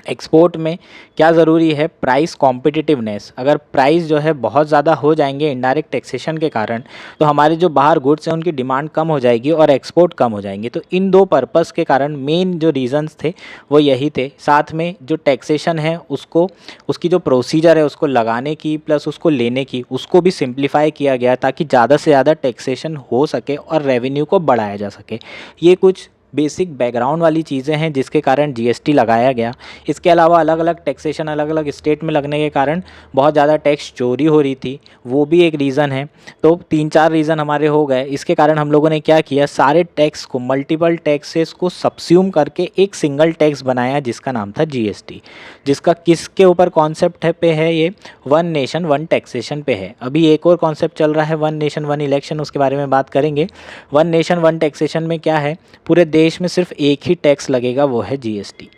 एक्सपोर्ट में क्या ज़रूरी है, प्राइस कॉम्पिटिटिवनेस। अगर प्राइस जो है बहुत ज़्यादा हो जाएंगे इनडायरेक्ट टैक्सेशन के कारण, तो हमारे जो बाहर गुड्स हैं उनकी डिमांड कम हो जाएगी और एक्सपोर्ट कम हो जाएंगे। तो इन दो पर्पस के कारण मेन जो रीजंस थे वो यही थे। साथ में जो टैक्सेशन है उसको, उसकी जो प्रोसीजर है उसको लगाने की प्लस उसको लेने की, उसको भी सिंप्लीफाई किया गया ताकि ज़्यादा से ज़्यादा टैक्सेशन हो सके और रेवेन्यू को बढ़ाया जा सके। ये कुछ बेसिक बैकग्राउंड वाली चीज़ें हैं जिसके कारण जीएसटी लगाया गया। इसके अलावा अलग अलग टैक्सेशन अलग अलग स्टेट में लगने के कारण बहुत ज़्यादा टैक्स चोरी हो रही थी, वो भी एक रीज़न है। तो 3-4 रीज़न हमारे हो गए। इसके कारण हम लोगों ने क्या किया, सारे टैक्स को, मल्टीपल टैक्सेस को सबस्यूम करके एक सिंगल टैक्स बनाया जिसका नाम था जीएसटी। जिसका किसके ऊपर कॉन्सेप्ट है पे है, ये वन नेशन वन टैक्सेशन पे है। अभी एक और कॉन्सेप्ट चल रहा है वन नेशन वन इलेक्शन, उसके बारे में बात करेंगे। वन नेशन वन टैक्सेशन में क्या है, पूरे देश में सिर्फ एक ही टैक्स लगेगा, वो है जीएसटी।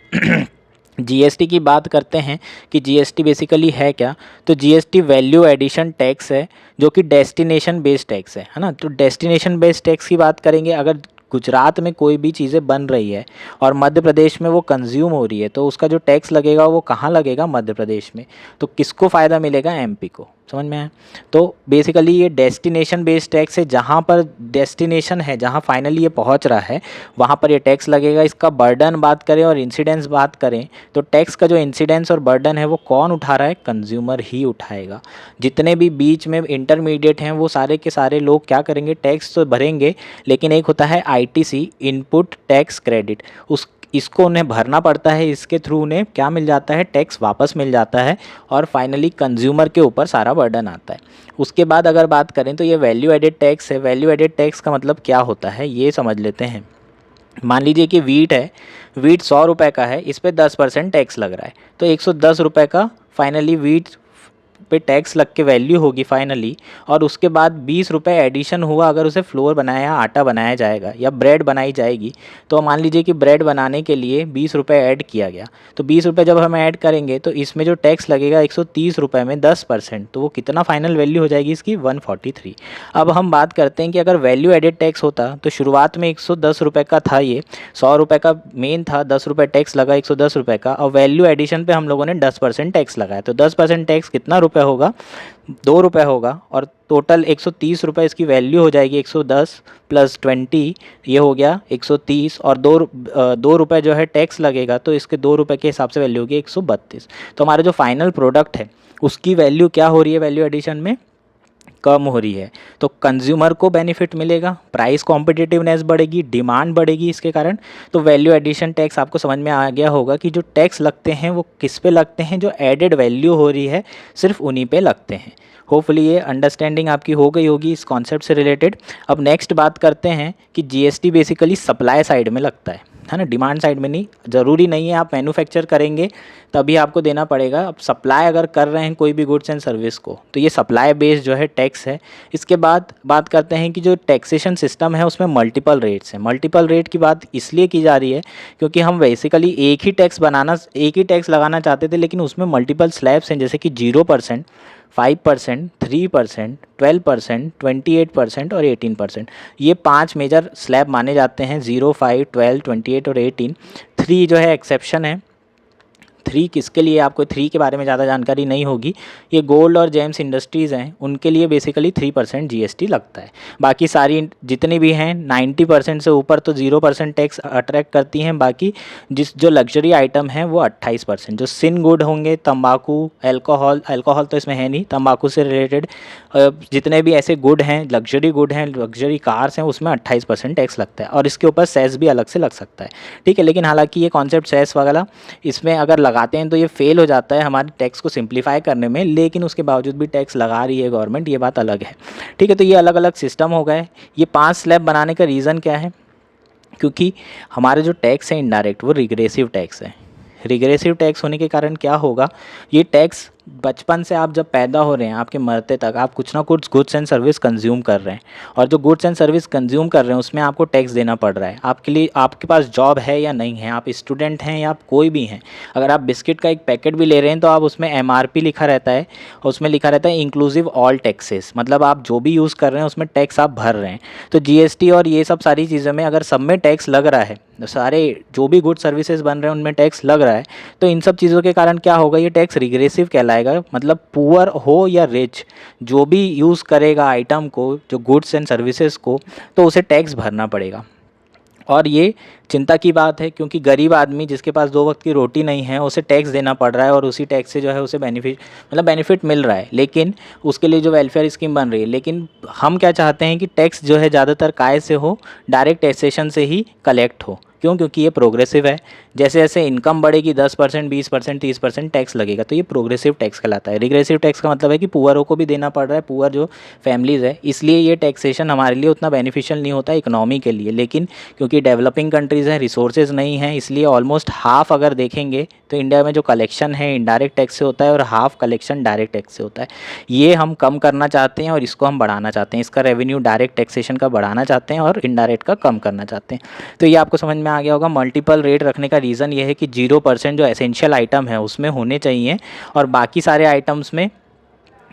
जीएसटी की बात करते हैं कि जीएसटी बेसिकली है क्या, तो जीएसटी वैल्यू एडिशन टैक्स है जो कि डेस्टिनेशन बेस्ड टैक्स है ना। तो डेस्टिनेशन बेस्ड टैक्स की बात करेंगे, अगर गुजरात में कोई भी चीज़ें बन रही है और मध्य प्रदेश में वो कंज्यूम हो रही है, तो उसका जो टैक्स लगेगा वो कहाँ लगेगा, मध्य प्रदेश में। तो किसको फ़ायदा मिलेगा, एमपी को। समझ में आया। तो बेसिकली ये डेस्टिनेशन बेस्ड टैक्स है, जहाँ पर डेस्टिनेशन है, जहाँ फाइनली ये पहुँच रहा है वहाँ पर ये टैक्स लगेगा। इसका बर्डन बात करें और इंसिडेंस बात करें, तो टैक्स का जो इंसिडेंस और बर्डन है वो कौन उठा रहा है, कंज्यूमर ही उठाएगा। जितने भी बीच में इंटरमीडिएट हैं वो सारे के सारे लोग क्या करेंगे, टैक्स तो भरेंगे, लेकिन एक होता है आईटीसी, इनपुट टैक्स क्रेडिट, उस इसको उन्हें भरना पड़ता है। इसके थ्रू उन्हें क्या मिल जाता है, टैक्स वापस मिल जाता है और फाइनली कंज्यूमर के ऊपर सारा बर्डन आता है। उसके बाद अगर बात करें तो ये वैल्यू एडेड टैक्स है। वैल्यू एडेड टैक्स का मतलब क्या होता है ये समझ लेते हैं। मान लीजिए कि वीट है, वीट 100 रुपये का है, इस पर 10% टैक्स लग रहा है, तो 110 रुपये का फाइनली वीट पे टैक्स लग के वैल्यू होगी फाइनली। और उसके बाद 20 रुपये एडिशन हुआ अगर उसे फ्लोर बनाया, आटा बनाया जाएगा या ब्रेड बनाई जाएगी। तो मान लीजिए कि ब्रेड बनाने के लिए 20 रुपये ऐड किया गया, तो 20 रुपये जब हम ऐड करेंगे तो इसमें जो टैक्स लगेगा 130 रुपये में 10%, तो वो कितना फाइनल वैल्यू हो जाएगी इसकी, 143। अब हम बात करते हैं कि अगर वैल्यू एडेड टैक्स होता तो शुरुआत में 110 रुपये का था, ये 100 रुपये का मेन था, 10 रुपये टैक्स लगा 110 रुपये का, और वैल्यू एडिशन पे हम लोगों ने 10% टैक्स लगाया। तो 10% टैक्स कितना रुपये होगा, 2 रुपये होगा, और टोटल 130 रुपये इसकी वैल्यू हो जाएगी। 110 प्लस 20 ये हो गया 130, और 2 रुपये जो है टैक्स लगेगा, तो इसके 2 रुपये के हिसाब से वैल्यू होगी 132। तो हमारा जो फाइनल प्रोडक्ट है उसकी वैल्यू क्या हो रही है, वैल्यू एडिशन में कम हो रही है। तो कंज्यूमर को बेनिफिट मिलेगा, प्राइस कॉम्पिटिटिवनेस बढ़ेगी, डिमांड बढ़ेगी इसके कारण। तो वैल्यू एडिशन टैक्स आपको समझ में आ गया होगा कि जो टैक्स लगते हैं वो किस पे लगते हैं, जो एडेड वैल्यू हो रही है सिर्फ उन्हीं पे लगते हैं। होपफुली ये अंडरस्टैंडिंग आपकी हो गई होगी इस कॉन्सेप्ट से रिलेटेड। अब नेक्स्ट बात करते हैं कि जीएसटी बेसिकली सप्लाई साइड में लगता है ना, डिमांड साइड में नहीं। ज़रूरी नहीं है आप मैन्युफैक्चर करेंगे तभी आपको देना पड़ेगा। अब सप्लाई अगर कर रहे हैं कोई भी गुड्स एंड सर्विस को, तो ये सप्लाई बेस्ड जो है टैक्स है। इसके बाद बात करते हैं कि जो टैक्सेशन सिस्टम है उसमें मल्टीपल रेट्स हैं। मल्टीपल रेट की बात इसलिए की जा रही है क्योंकि हम बेसिकली एक ही टैक्स लगाना चाहते थे, लेकिन उसमें मल्टीपल स्लैब्स हैं, जैसे कि 0%, 5%, 3%, 12%, 28% और 18%। ये 5 मेजर स्लैब माने जाते हैं, 0, 5, 12, 28 और 18। 3 जो है एक्सेप्शन है। 3 किसके लिए, आपको 3 के बारे में ज़्यादा जानकारी नहीं होगी। ये गोल्ड और जेम्स इंडस्ट्रीज़ हैं, उनके लिए बेसिकली 3% जीएसटी लगता है। बाकी सारी जितनी भी हैं 90% से ऊपर तो 0% टैक्स अट्रैक्ट करती हैं। बाकी जो लग्जरी आइटम हैं वो 28%। जो सिन गुड होंगे, तंबाकू, अल्कोहल तो इसमें है नहीं, तंबाकू से रिलेटेड जितने भी ऐसे गुड हैं, लग्जरी कार्स हैं, उसमें 28% टैक्स लगता है, और इसके ऊपर सेस भी अलग से लग सकता है। ठीक है, लेकिन हालांकि ये कॉन्सेप्ट सेस वगैरह इसमें अगर लगाते हैं तो ये फेल हो जाता है हमारे टैक्स को सिंप्लीफाई करने में, लेकिन उसके बावजूद भी टैक्स लगा रही है गवर्नमेंट, ये बात अलग है। ठीक है, तो ये अलग अलग सिस्टम हो गए। ये 5 स्लैब बनाने का रीज़न क्या है, क्योंकि हमारे जो टैक्स है इनडायरेक्ट वो रिग्रेसिव टैक्स है। रिग्रेसिव टैक्स होने के कारण क्या होगा, ये टैक्स बचपन से आप जब पैदा हो रहे हैं आपके मरते तक आप कुछ ना कुछ गुड्स एंड सर्विस कंज्यूम कर रहे हैं, और जो गुड्स एंड सर्विस कंज्यूम कर रहे हैं उसमें आपको टैक्स देना पड़ रहा है। आपके लिए, आपके पास जॉब है या नहीं है, आप स्टूडेंट हैं या आप कोई भी हैं, अगर आप बिस्किट का एक पैकेट भी ले रहे हैं तो आप उसमें MRP लिखा रहता है, और उसमें लिखा रहता है इंक्लूसिव ऑल टैक्सेस, मतलब आप जो भी यूज़ कर रहे हैं उसमें टैक्स आप भर रहे हैं। तो GST और ये सब सारी चीज़ों में अगर सब में टैक्स लग रहा है, सारे जो भी गुड सर्विसेज बन रहे हैं उनमें टैक्स लग रहा है, तो इन सब चीज़ों के कारण क्या होगा, ये टैक्स रिग्रेसिव कहलाएगा। मतलब पुअर हो या रिच, जो भी यूज़ करेगा आइटम को, जो गुड्स एंड सर्विसेज को, तो उसे टैक्स भरना पड़ेगा। और ये चिंता की बात है, क्योंकि गरीब आदमी जिसके पास 2 वक्त की रोटी नहीं है उसे टैक्स देना पड़ रहा है, और उसी टैक्स से जो है उसे बेनिफिट मिल रहा है, लेकिन उसके लिए जो वेलफेयर स्कीम बन रही है। लेकिन हम क्या चाहते हैं कि टैक्स जो है ज़्यादातर काय से हो, डायरेक्ट टैक्सेशन से ही कलेक्ट हो। क्यों? क्योंकि ये प्रोग्रेसिव है। जैसे जैसे इनकम बढ़ेगी 10%, 20%, 30% टैक्स लगेगा, तो ये प्रोग्रेसिव टैक्स कहलाता है। रिग्रेसिव टैक्स का मतलब है कि पुअरों को भी देना पड़ रहा है, पुअर जो फैमिलीज़ है, इसलिए ये टैक्सेशन हमारे लिए उतना बेनिफिशियल नहीं होता इकोनॉमी के लिए। लेकिन क्योंकि डेवलपिंग कंट्रीज़ हैं, रिसोर्सेज नहीं हैं, इसलिए ऑलमोस्ट हाफ अगर देखेंगे तो इंडिया में जो कलेक्शन है इनडायरेक्ट टैक्स से होता है और हाफ कलेक्शन डायरेक्ट टैक्स से होता है। ये हम कम करना चाहते हैं और इसको हम बढ़ाना चाहते हैं। इसका रेवेन्यू डायरेक्ट टैक्सेशन का बढ़ाना चाहते हैं और इनडायरेक्ट का कम करना चाहते हैं। तो ये आपको समझ में आ गया होगा। मल्टीपल रेट रखने का रीज़न ये है कि 0% जो एसेंशियल आइटम है उसमें होने चाहिए, और बाकी सारे आइटम्स में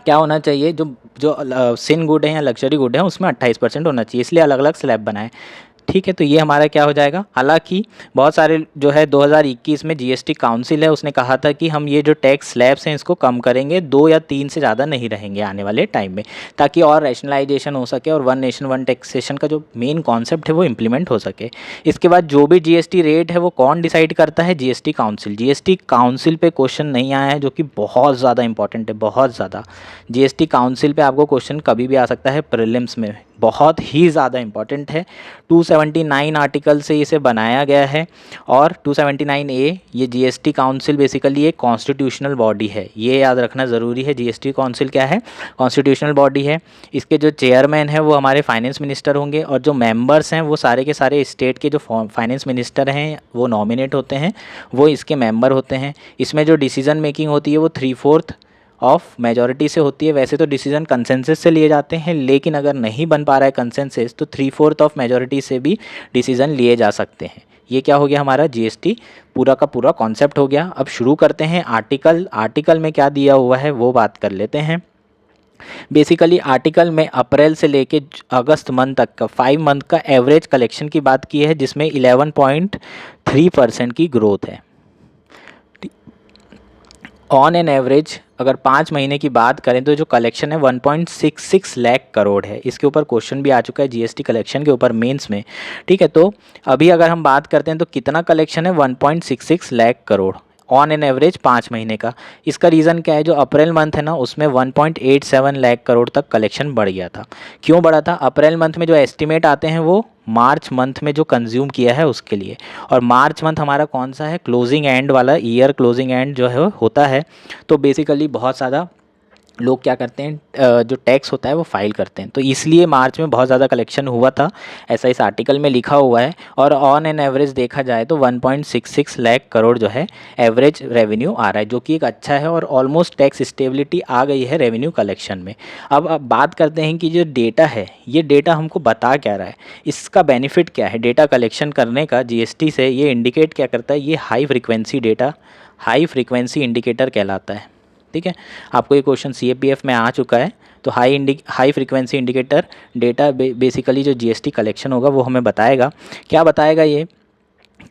क्या होना चाहिए, जो जो सिन गुड है या लग्जरी गुड है उसमें 28% होना चाहिए, इसलिए अलग अलग स्लैब बनाए। ठीक है, तो ये हमारा क्या हो जाएगा। हालांकि बहुत सारे जो है 2021 में GST काउंसिल है, उसने कहा था कि हम ये जो टैक्स स्लैब्स हैं इसको कम करेंगे, 2 या 3 से ज़्यादा नहीं रहेंगे आने वाले टाइम में, ताकि और रैशनलाइजेशन हो सके और वन नेशन वन टैक्सेशन का जो मेन कॉन्सेप्ट है वो इम्प्लीमेंट हो सके। इसके बाद जो भी GST रेट है वो कौन डिसाइड करता है, GST काउंसिल। GST काउंसिल पे क्वेश्चन नहीं आया है, जो कि बहुत ज़्यादा इंपॉर्टेंट है, बहुत ज़्यादा। GST काउंसिल पे आपको क्वेश्चन कभी भी आ सकता है प्रीलिम्स में, बहुत ही ज़्यादा इंपॉर्टेंट है। 279 आर्टिकल से इसे बनाया गया है, और 279A ये GST काउंसिल बेसिकली एक कॉन्स्टिट्यूशनल बॉडी है, ये याद रखना ज़रूरी है। GST काउंसिल क्या है, कॉन्स्टिट्यूशनल बॉडी है। इसके जो चेयरमैन है वो हमारे फाइनेंस मिनिस्टर होंगे, और जो मेंबर्स हैं वो सारे के सारे स्टेट के जो फाइनेंस मिनिस्टर हैं वो नॉमिनेट होते हैं, वो इसके मेंबर होते हैं। इसमें जो डिसीजन मेकिंग होती है वो 3/4 ऑफ मेजॉरिटी से होती है। वैसे तो डिसीजन कंसेंसस से लिए जाते हैं, लेकिन अगर नहीं बन पा रहा है कंसेंसस तो 3/4 ऑफ मेजॉरिटी से भी डिसीजन लिए जा सकते हैं। ये क्या हो गया हमारा GST पूरा का पूरा कॉन्सेप्ट हो गया। अब शुरू करते हैं आर्टिकल में क्या दिया हुआ है वो बात कर लेते हैं। बेसिकली आर्टिकल में अप्रैल से लेके अगस्त मंथ तक का 5 मंथ का एवरेज कलेक्शन की बात की है, जिसमें 11.3% की ग्रोथ है। ऑन एन एवरेज अगर 5 महीने की बात करें तो जो कलेक्शन है 1.66 लाख करोड़ है। इसके ऊपर क्वेश्चन भी आ चुका है GST कलेक्शन के ऊपर मेंस में। ठीक है, तो अभी अगर हम बात करते हैं तो कितना कलेक्शन है, 1.66 lakh crore on an average 5 महीने का। इसका रीज़न क्या है, जो अप्रैल मंथ है ना उसमें 1.87 लाख करोड़ तक कलेक्शन बढ़ गया था। क्यों बढ़ा था, अप्रैल मंथ में जो एस्टिमेट आते हैं वो मार्च मंथ में जो कंज्यूम किया है उसके लिए, और मार्च मंथ हमारा कौन सा है, क्लोजिंग एंड वाला, ईयर क्लोजिंग एंड जो है होता है। तो बेसिकली बहुत ज़्यादा लोग क्या करते हैं, जो टैक्स होता है वो फाइल करते हैं, तो इसलिए मार्च में बहुत ज़्यादा कलेक्शन हुआ था, ऐसा इस आर्टिकल में लिखा हुआ है। और ऑन एन एवरेज देखा जाए तो 1.66 लाख करोड़ जो है एवरेज रेवेन्यू आ रहा है, जो कि एक अच्छा है, और ऑलमोस्ट टैक्स स्टेबिलिटी आ गई है रेवेन्यू कलेक्शन में। अब बात करते हैं कि जो डेटा है ये डेटा हमको बता क्या रहा है, इसका बेनिफिट क्या है डेटा कलेक्शन करने का GST से। ये इंडिकेट क्या करता है, ये high frequency data, high frequency indicator कहलाता है। ठीक है, आपको ये क्वेश्चन CAPF में आ चुका है। तो high frequency indicator data basically जो GST कलेक्शन होगा वो हमें बताएगा, क्या बताएगा, ये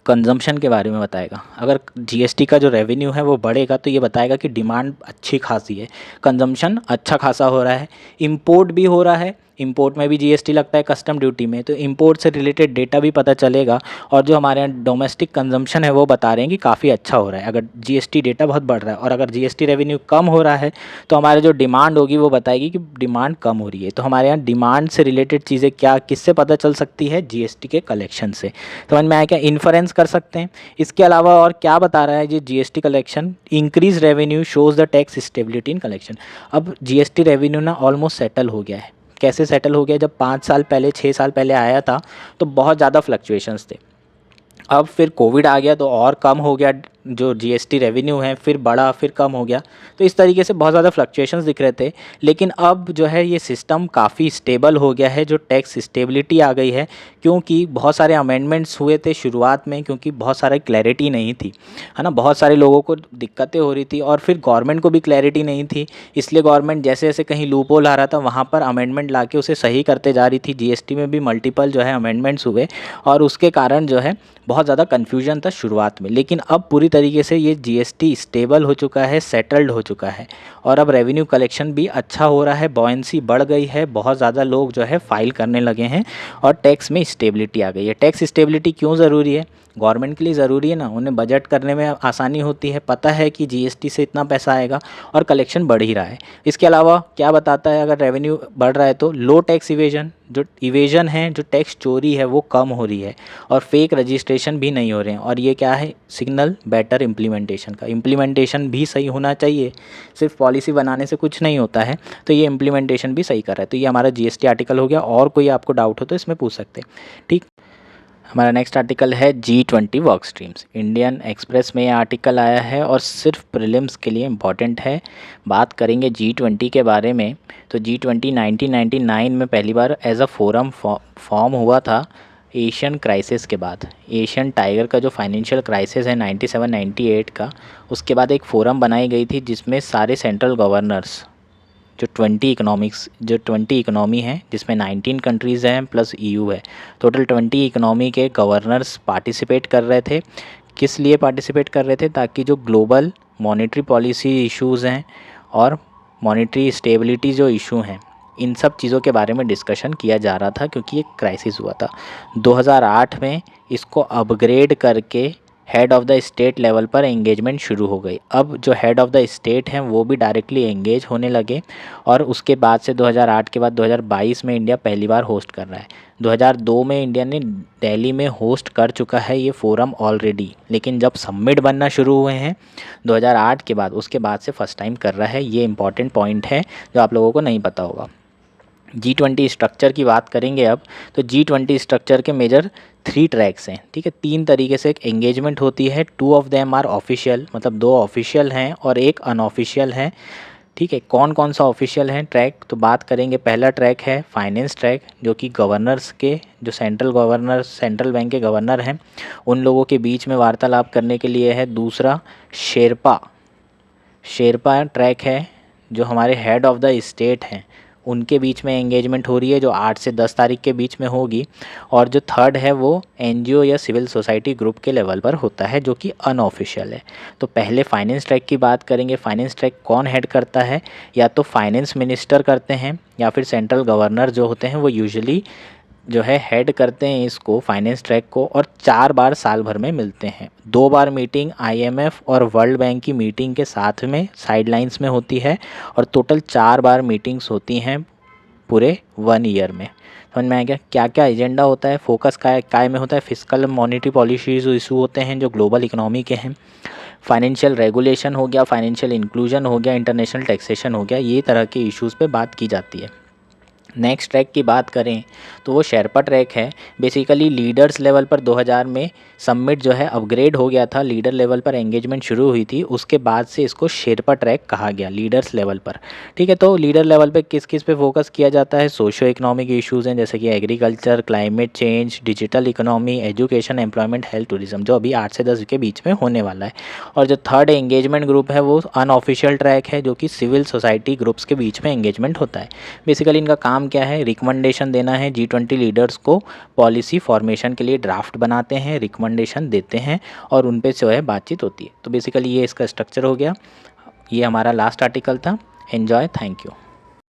कंजम्पशन के बारे में बताएगा। अगर GST का जो रेवेन्यू है वो बढ़ेगा तो ये बताएगा कि डिमांड अच्छी खासी है, कंजम्पशन अच्छा खासा हो रहा है, इंपोर्ट भी हो रहा है, इंपोर्ट में भी GST लगता है कस्टम ड्यूटी में, तो इंपोर्ट से रिलेटेड डेटा भी पता चलेगा। और जो हमारे यहाँ डोमेस्टिक कंजम्पशन है वो बता रहे हैं कि काफ़ी अच्छा हो रहा है, अगर GST डेटा बहुत बढ़ रहा है। और अगर GST रेवेन्यू कम हो रहा है तो हमारे जो डिमांड होगी वो बताएगी कि डिमांड कम हो रही है। तो हमारे यहाँ डिमांड से रिलेटेड चीज़ें क्या किससे पता चल सकती है, GST के कलेक्शन से। समझ में आया क्या, इन्फ्रेंस कर सकते हैं। इसके अलावा और क्या बता रहा है ये GST collection, increase revenue shows the tax stability in collection. अब GST रेवेन्यू ना ऑलमोस्ट सेटल हो गया है। कैसे सेटल हो गया, जब 5 साल पहले 6 साल पहले आया था तो बहुत ज़्यादा फ्लक्चुएशंस थे। अब फिर कोविड आ गया तो और कम हो गया जो जीएसटी रेवेन्यू है फिर बढ़ा फिर कम हो गया। तो इस तरीके से बहुत ज़्यादा फ्लक्चुएशंस दिख रहे थे। लेकिन अब जो है ये सिस्टम काफ़ी स्टेबल हो गया है, जो टैक्स स्टेबिलिटी आ गई है, क्योंकि बहुत सारे अमेंडमेंट्स हुए थे शुरुआत में, क्योंकि बहुत सारी क्लैरिटी नहीं थी, है ना। बहुत सारे लोगों को दिक्कतें हो रही थी और फिर गवर्नमेंट को भी क्लैरिटी नहीं थी, इसलिए गवर्नमेंट जैसे जैसे कहीं लूप होल आ रहा था वहाँ पर अमेंडमेंट ला के उसे सही करते जा रही थी। जीएसटी में भी मल्टीपल जो है अमेंडमेंट्स हुए और उसके कारण जो है बहुत ज़्यादा कन्फ्यूजन था शुरुआत में। लेकिन अब पूरी तरीके से ये जीएसटी स्टेबल हो चुका है, सेटल्ड हो चुका है और अब रेवेन्यू कलेक्शन भी अच्छा हो रहा है, बॉयंसी बढ़ गई है, बहुत ज़्यादा लोग जो है फाइल करने लगे हैं और टैक्स में स्टेबिलिटी आ गई है। टैक्स स्टेबिलिटी क्यों ज़रूरी है? गवर्नमेंट के लिए ज़रूरी है ना, उन्हें बजट करने में आसानी होती है, पता है कि जीएसटी से इतना पैसा आएगा और कलेक्शन बढ़ ही रहा है। इसके अलावा क्या बताता है, अगर रेवेन्यू बढ़ रहा है तो लो टैक्स इवेजन, जो इवेजन है, जो टैक्स चोरी है वो कम हो रही है और फेक रजिस्ट्रेशन भी नहीं हो रहे हैं। और ये क्या है, सिग्नल बेटर इम्प्लीमेंटेशन का। इम्प्लीमेंटेशन भी सही होना चाहिए, सिर्फ पॉलिसी बनाने से कुछ नहीं होता है, तो ये इम्प्लीमेंटेशन भी सही कर रहा है। तो ये हमारा जीएसटी आर्टिकल हो गया। और कोई आपको डाउट हो तो इसमें पूछ सकते हैं, ठीक। हमारा नेक्स्ट आर्टिकल है G20 work streams. Indian express में ये आर्टिकल आया है और सिर्फ प्रीलिम्स के लिए इम्पॉर्टेंट है। बात करेंगे G20 के बारे में, तो G20 1999 में पहली बार एज अ फोरम फॉर्म हुआ था एशियन क्राइसिस के बाद। एशियन टाइगर का जो फाइनेंशियल क्राइसिस है 97-98 का, उसके बाद एक फ़ोरम बनाई गई थी जिसमें सारे सेंट्रल गवर्नर्स, जो 20 इकोनॉमी है जिसमें 19 कंट्रीज़ हैं प्लस EU है, टोटल 20 इकोनॉमी के गवर्नर्स पार्टिसिपेट कर रहे थे। किस लिए पार्टिसिपेट कर रहे थे? ताकि जो ग्लोबल मॉनेटरी पॉलिसी इश्यूज़ हैं और मॉनेटरी स्टेबिलिटी जो इशू हैं, इन सब चीज़ों के बारे में डिस्कशन किया जा रहा था, क्योंकि एक क्राइसिस हुआ था। 2008 में इसको अपग्रेड करके head of the state level पर एंगेजमेंट शुरू हो गई। अब जो हेड ऑफ़ द स्टेट हैं वो भी डायरेक्टली एंगेज होने लगे और उसके बाद से 2008 के बाद 2022 में इंडिया पहली बार होस्ट कर रहा है। 2002 में इंडिया ने दिल्ली में होस्ट कर चुका है ये फोरम ऑलरेडी, लेकिन जब समिट बनना शुरू हुए हैं 2008 के बाद, उसके बाद से फर्स्ट टाइम कर रहा है। ये इंपॉर्टेंट पॉइंट है जो आप लोगों को नहीं पता होगा। G20 स्ट्रक्चर की बात करेंगे अब, तो G20 स्ट्रक्चर के मेजर 3 ट्रैक्स हैं, ठीक है। 3 तरीके से एक एंगेजमेंट होती है। 2 ऑफ देम आर ऑफिशियल, मतलब 2 ऑफिशियल हैं और एक अनऑफिशियल है, ठीक है। कौन कौन सा ऑफिशियल है ट्रैक, तो बात करेंगे। पहला ट्रैक है फाइनेंस ट्रैक, जो कि गवर्नर्स के, जो सेंट्रल बैंक के गवर्नर हैं उन लोगों के बीच में वार्तालाप करने के लिए है। दूसरा शेरपा ट्रैक है, जो हमारे हेड ऑफ़ द स्टेट हैं उनके बीच में एंगेजमेंट हो रही है, जो 8 से 10 तारीख के बीच में होगी। और जो थर्ड है वो NGO या सिविल सोसाइटी ग्रुप के लेवल पर होता है, जो कि अनऑफिशियल है। तो पहले फाइनेंस ट्रैक की बात करेंगे। फाइनेंस ट्रैक कौन हेड करता है? या तो फाइनेंस मिनिस्टर करते हैं या फिर सेंट्रल गवर्नर जो होते हैं वो यूजुअली जो है हेड करते हैं इसको, फाइनेंस ट्रैक को। और 4 बार साल भर में मिलते हैं। 2 बार मीटिंग IMF और वर्ल्ड बैंक की मीटिंग के साथ में साइडलाइंस में होती है और टोटल 4 बार मीटिंग्स होती हैं पूरे 1 ईयर में। समझ में आ गया क्या क्या एजेंडा होता है, फोकस काय में होता है? फिस्कल मॉनेटरी पॉलिसीज इशू होते हैं जो ग्लोबल इकोनॉमी के हैं, फाइनेंशियल रेगुलेशन हो गया, फाइनेंशियल इंक्लूजन हो गया, इंटरनेशनल टैक्सेशन हो गया, ये तरह के इश्यूज़ पे बात की जाती है। नेक्स्ट ट्रैक की बात करें तो वो शेरपा ट्रैक है। बेसिकली लीडर्स लेवल पर 2000 में समिट जो है अपग्रेड हो गया था, लीडर लेवल पर एंगेजमेंट शुरू हुई थी, उसके बाद से इसको शेरपा ट्रैक कहा गया लीडर्स लेवल पर, ठीक है। तो लीडर लेवल पे किस किस पे फोकस किया जाता है? सोशियो इकोनॉमिक इश्यूज़ हैं जैसे कि agriculture, climate change, digital economy, education, employment, health, tourism, जो अभी 8 से 10 के बीच में होने वाला है। और जो थर्ड एंगेजमेंट ग्रुप है वो अनऑफिशियल ट्रैक है, जो कि सिविल सोसाइटी ग्रुप्स के बीच में एंगेजमेंट होता है। बेसिकली इनका काम क्या है? रिकमेंडेशन देना है। G20 लीडर्स को पॉलिसी फॉर्मेशन के लिए ड्राफ्ट बनाते हैं, रिकमेंडेशन देते हैं और उन पे जो है बातचीत होती है। तो बेसिकली ये इसका स्ट्रक्चर हो गया। ये हमारा लास्ट आर्टिकल था। Enjoy, thank you.